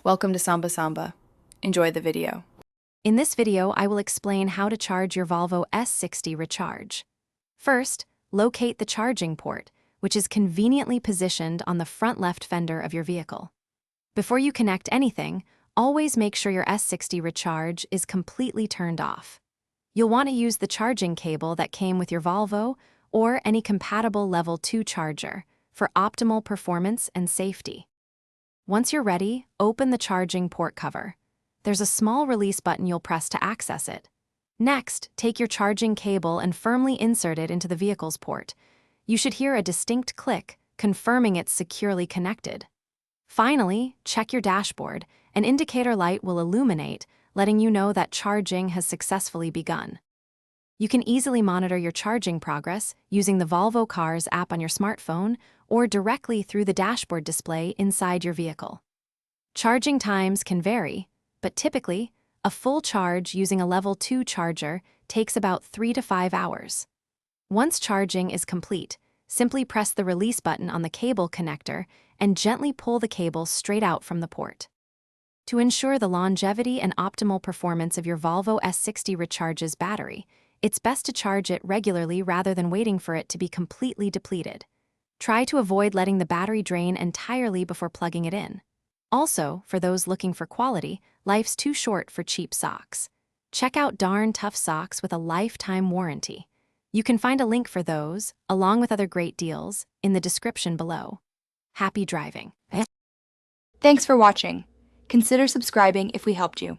Welcome to Samba Samba. Enjoy the video. In this video, I will explain how to charge your Volvo S60 Recharge. First, locate the charging port, which is conveniently positioned on the front left fender of your vehicle. Before you connect anything, always make sure your S60 Recharge is completely turned off. You'll want to use the charging cable that came with your Volvo or any compatible Level 2 charger for optimal performance and safety. Once you're ready, open the charging port cover. There's a small release button you'll press to access it. Next, take your charging cable and firmly insert it into the vehicle's port. You should hear a distinct click, confirming it's securely connected. Finally, check your dashboard. An indicator light will illuminate, letting you know that charging has successfully begun. You can easily monitor your charging progress using the Volvo Cars app on your smartphone or directly through the dashboard display inside your vehicle. Charging times can vary, but typically, a full charge using a Level 2 charger takes about 3 to 5 hours. Once charging is complete, simply press the release button on the cable connector and gently pull the cable straight out from the port. To ensure the longevity and optimal performance of your Volvo S60 Recharge's battery, it's best to charge it regularly rather than waiting for it to be completely depleted. Try to avoid letting the battery drain entirely before plugging it in. Also, for those looking for quality, life's too short for cheap socks. Check out Darn Tough Socks with a lifetime warranty. You can find a link for those, along with other great deals, in the description below. Happy driving. Thanks for watching. Consider subscribing if we helped you.